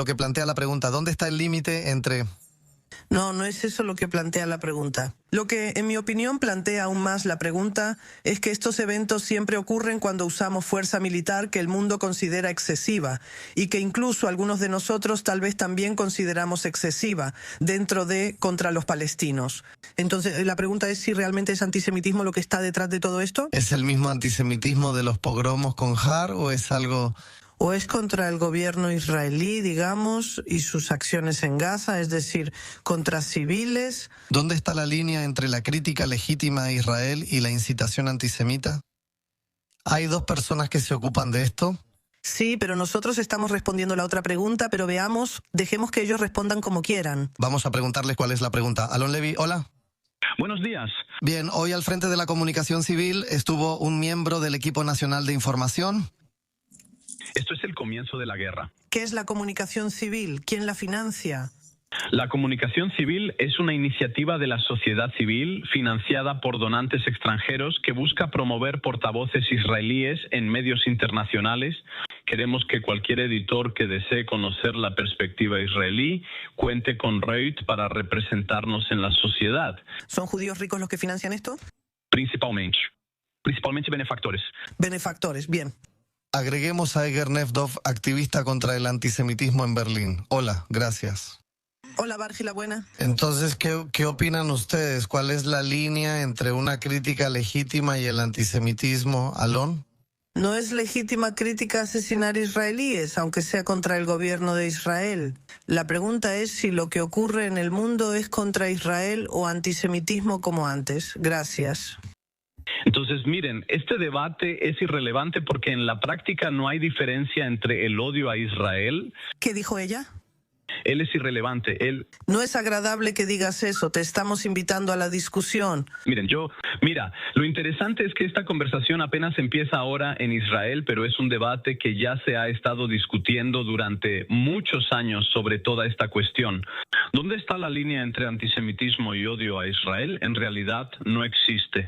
lo que plantea la pregunta. ¿Dónde está el límite entre...? No, no es eso lo que plantea la pregunta. Lo que, en mi opinión, plantea aún más la pregunta es que estos eventos siempre ocurren cuando usamos fuerza militar que el mundo considera excesiva y que incluso algunos de nosotros tal vez también consideramos excesiva dentro de contra los palestinos. Entonces, la pregunta es si realmente es antisemitismo lo que está detrás de todo esto. ¿Es el mismo antisemitismo de los pogromos con Har o es algo...? ¿O es contra el gobierno israelí, digamos, y sus acciones en Gaza, es decir, contra civiles? ¿Dónde está la línea entre la crítica legítima a Israel y la incitación antisemita? ¿Hay dos personas que se ocupan de esto? Sí, pero nosotros estamos respondiendo la otra pregunta, pero dejemos que ellos respondan como quieran. Vamos a preguntarles cuál es la pregunta. Alon Levy, hola. Buenos días. Bien, hoy al frente de la comunicación civil estuvo un miembro del Equipo Nacional de Información. Esto es el comienzo de la guerra. ¿Qué es la comunicación civil? ¿Quién la financia? La comunicación civil es una iniciativa de la sociedad civil financiada por donantes extranjeros que busca promover portavoces israelíes en medios internacionales. Queremos que cualquier editor que desee conocer la perspectiva israelí cuente con Reut para representarnos en la sociedad. ¿Son judíos ricos los que financian esto? Principalmente benefactores. Benefactores, bien. Agreguemos a Eger Nevdov, activista contra el antisemitismo en Berlín. Hola, gracias. Hola, Bárgila, buena. Entonces, ¿qué opinan ustedes? ¿Cuál es la línea entre una crítica legítima y el antisemitismo, Alon? No es legítima crítica asesinar israelíes, aunque sea contra el gobierno de Israel. La pregunta es si lo que ocurre en el mundo es contra Israel o antisemitismo como antes. Gracias. Entonces, miren, este debate es irrelevante porque en la práctica no hay diferencia entre el odio a Israel. ¿Qué dijo ella? Él es irrelevante. No es agradable que digas eso, te estamos invitando a la discusión. Mira, lo interesante es que esta conversación apenas empieza ahora en Israel, pero es un debate que ya se ha estado discutiendo durante muchos años sobre toda esta cuestión. ¿Dónde está la línea entre antisemitismo y odio a Israel? En realidad no existe.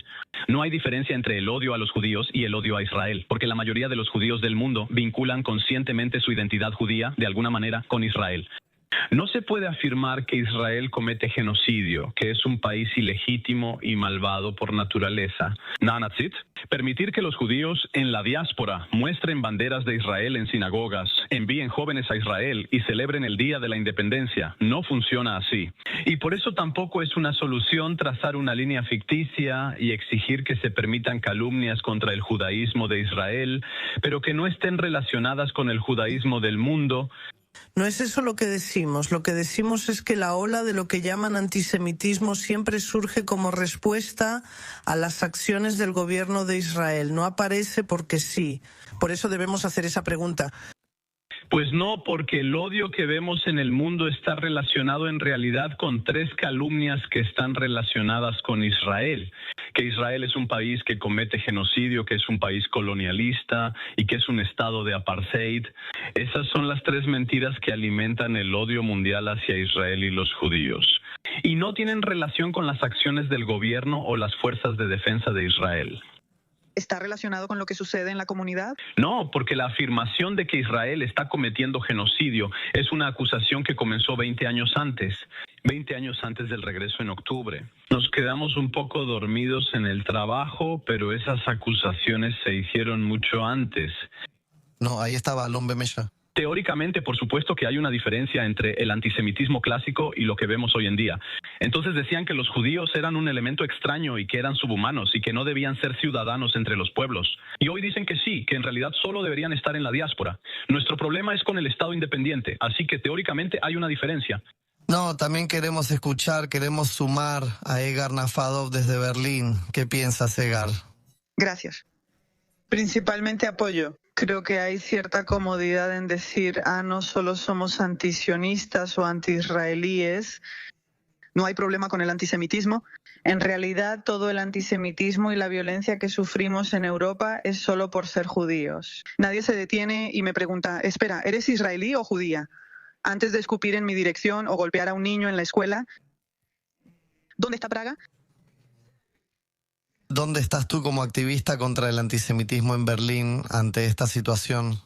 No hay diferencia entre el odio a los judíos y el odio a Israel, porque la mayoría de los judíos del mundo vinculan conscientemente su identidad judía, de alguna manera, con Israel. No se puede afirmar que Israel comete genocidio, que es un país ilegítimo y malvado por naturaleza. Nanatsit, permitir que los judíos en la diáspora muestren banderas de Israel en sinagogas, envíen jóvenes a Israel y celebren el Día de la Independencia, no funciona así. Y por eso tampoco es una solución trazar una línea ficticia y exigir que se permitan calumnias contra el judaísmo de Israel, pero que no estén relacionadas con el judaísmo del mundo. No es eso lo que decimos. Lo que decimos es que la ola de lo que llaman antisemitismo siempre surge como respuesta a las acciones del gobierno de Israel. No aparece porque sí. Por eso debemos hacer esa pregunta. Pues no, porque el odio que vemos en el mundo está relacionado en realidad con tres calumnias que están relacionadas con Israel. Que Israel es un país que comete genocidio, que es un país colonialista y que es un estado de apartheid. Esas son las tres mentiras que alimentan el odio mundial hacia Israel y los judíos. Y no tienen relación con las acciones del gobierno o las fuerzas de defensa de Israel. ¿Está relacionado con lo que sucede en la comunidad? No, porque la afirmación de que Israel está cometiendo genocidio es una acusación que comenzó 20 años antes del regreso en octubre. Nos quedamos un poco dormidos en el trabajo, pero esas acusaciones se hicieron mucho antes. No, ahí estaba Alon Bemesha. Teóricamente, por supuesto que hay una diferencia entre el antisemitismo clásico y lo que vemos hoy en día. Entonces decían que los judíos eran un elemento extraño y que eran subhumanos y que no debían ser ciudadanos entre los pueblos. Y hoy dicen que sí, que en realidad solo deberían estar en la diáspora. Nuestro problema es con el Estado independiente, así que teóricamente hay una diferencia. No, también queremos sumar a Egar Nafadov desde Berlín. ¿Qué piensas, Egar? Gracias. Principalmente apoyo. Creo que hay cierta comodidad en decir, no solo somos antisionistas o antiisraelíes. No hay problema con el antisemitismo. En realidad, todo el antisemitismo y la violencia que sufrimos en Europa es solo por ser judíos. Nadie se detiene y me pregunta, espera, ¿eres israelí o judía? Antes de escupir en mi dirección o golpear a un niño en la escuela. ¿Dónde está Praga? ¿Dónde estás tú como activista contra el antisemitismo en Berlín ante esta situación?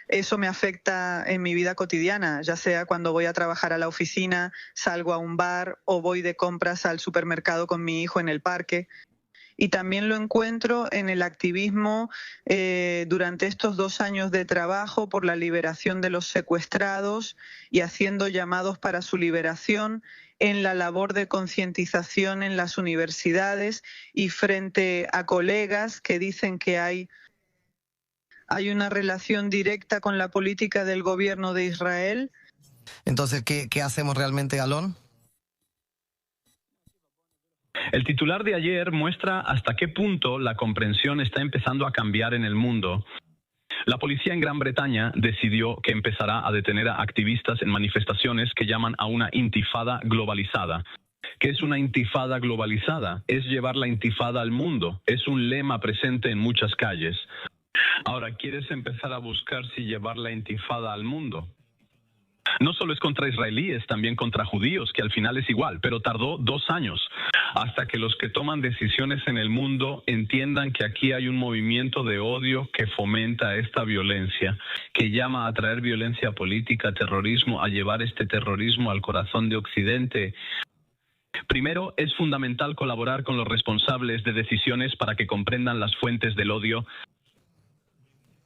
eso me afecta en mi vida cotidiana, ya sea cuando voy a trabajar a la oficina, salgo a un bar o voy de compras al supermercado con mi hijo en el parque. Y también lo encuentro en el activismo durante estos 2 años de trabajo por la liberación de los secuestrados y haciendo llamados para su liberación, en la labor de concientización en las universidades y frente a colegas que dicen que hay una relación directa con la política del gobierno de Israel. Entonces, ¿qué hacemos realmente, Alon? El titular de ayer muestra hasta qué punto la comprensión está empezando a cambiar en el mundo. La policía en Gran Bretaña decidió que empezará a detener a activistas en manifestaciones que llaman a una intifada globalizada. ¿Qué es una intifada globalizada? Es llevar la intifada al mundo. Es un lema presente en muchas calles. Ahora, ¿quieres empezar a buscar si llevar la intifada al mundo? No solo es contra israelíes, también contra judíos, que al final es igual, pero tardó 2 años hasta que los que toman decisiones en el mundo entiendan que aquí hay un movimiento de odio que fomenta esta violencia, que llama a traer violencia política, terrorismo, a llevar este terrorismo al corazón de Occidente. Primero, es fundamental colaborar con los responsables de decisiones para que comprendan las fuentes del odio.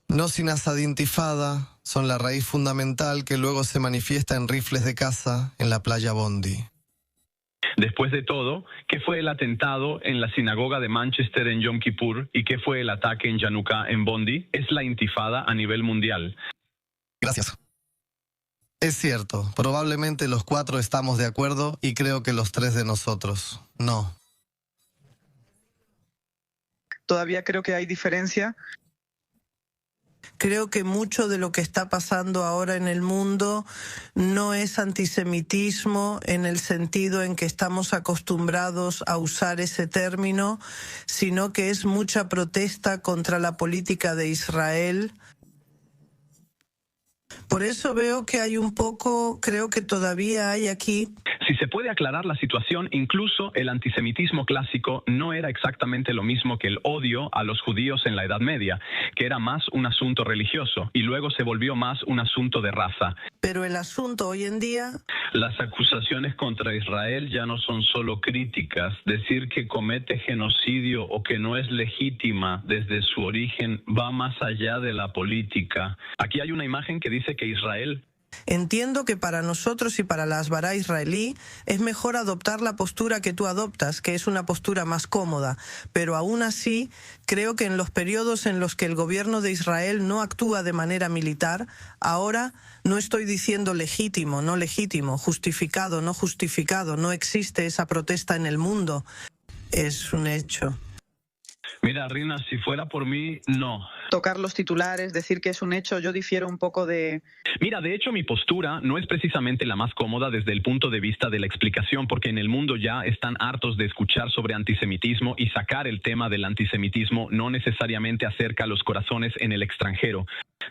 No sin Assad intifada son la raíz fundamental que luego se manifiesta en rifles de caza en la playa Bondi. Después de todo, ¿qué fue el atentado en la sinagoga de Manchester en Yom Kippur y qué fue el ataque en Yanuká en Bondi? Es la intifada a nivel mundial. Gracias. Es cierto, probablemente los 4 estamos de acuerdo y creo que los 3 de nosotros no. Todavía creo que hay diferencia. Creo que mucho de lo que está pasando ahora en el mundo no es antisemitismo en el sentido en que estamos acostumbrados a usar ese término, sino que es mucha protesta contra la política de Israel. Por eso veo que hay un poco, creo que todavía hay aquí. Si se puede aclarar la situación, incluso el antisemitismo clásico no era exactamente lo mismo que el odio a los judíos en la Edad Media, que era más un asunto religioso y luego se volvió más un asunto de raza. Pero el asunto hoy en día... Las acusaciones contra Israel ya no son solo críticas. Decir que comete genocidio o que no es legítima desde su origen va más allá de la política. Aquí hay una imagen que dice que Israel... Entiendo que para nosotros y para la Hasbara israelí es mejor adoptar la postura que tú adoptas, que es una postura más cómoda, pero aún así creo que en los periodos en los que el gobierno de Israel no actúa de manera militar, ahora no estoy diciendo legítimo, no legítimo, justificado, no justificado, no existe esa protesta en el mundo, es un hecho. Mira, Rina, si fuera por mí, no. Tocar los titulares, decir que es un hecho, yo difiero un poco de... Mira, de hecho mi postura no es precisamente la más cómoda desde el punto de vista de la explicación, porque en el mundo ya están hartos de escuchar sobre antisemitismo y sacar el tema del antisemitismo no necesariamente acerca los corazones en el extranjero.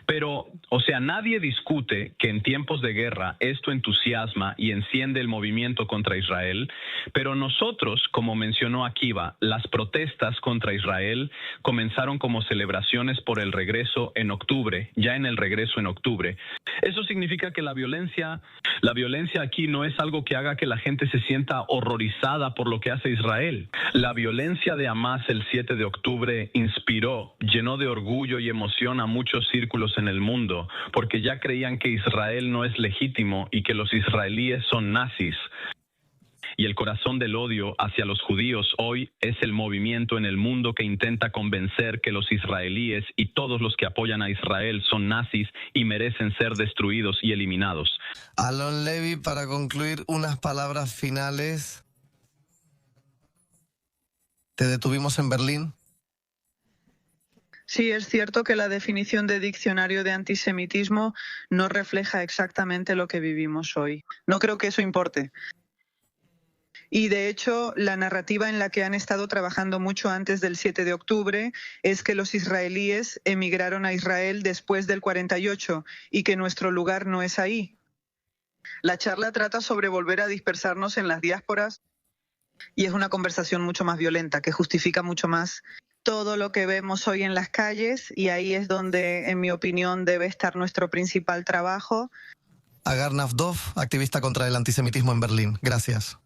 Pero, o sea, nadie discute que en tiempos de guerra esto entusiasma y enciende el movimiento contra Israel, pero nosotros, como mencionó Akiva, las protestas contra Israel comenzaron como celebraciones por el regreso en octubre, ya en el regreso en octubre. Eso significa que la violencia aquí no es algo que haga que la gente se sienta horrorizada por lo que hace Israel. La violencia de Hamas el 7 de octubre inspiró, llenó de orgullo y emoción a muchos círculos en el mundo, porque ya creían que Israel no es legítimo y que los israelíes son nazis. Y el corazón del odio hacia los judíos hoy es el movimiento en el mundo que intenta convencer que los israelíes y todos los que apoyan a Israel son nazis y merecen ser destruidos y eliminados. Alon Levy, para concluir, unas palabras finales. ¿Te detuvimos en Berlín? Sí, es cierto que la definición de diccionario de antisemitismo no refleja exactamente lo que vivimos hoy. No creo que eso importe. Y de hecho, la narrativa en la que han estado trabajando mucho antes del 7 de octubre es que los israelíes emigraron a Israel después del 48 y que nuestro lugar no es ahí. La charla trata sobre volver a dispersarnos en las diásporas y es una conversación mucho más violenta que justifica mucho más todo lo que vemos hoy en las calles y ahí es donde, en mi opinión, debe estar nuestro principal trabajo. Agar Nafdov, activista contra el antisemitismo en Berlín. Gracias.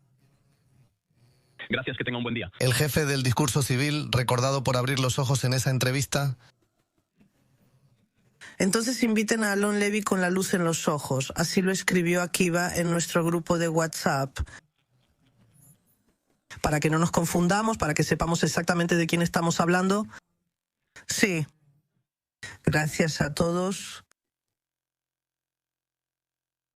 Gracias, que tenga un buen día. El jefe del discurso civil, recordado por abrir los ojos en esa entrevista. Entonces inviten a Alon Levy con la luz en los ojos. Así lo escribió Akiva en nuestro grupo de WhatsApp. Para que no nos confundamos, para que sepamos exactamente de quién estamos hablando. Sí. Gracias a todos.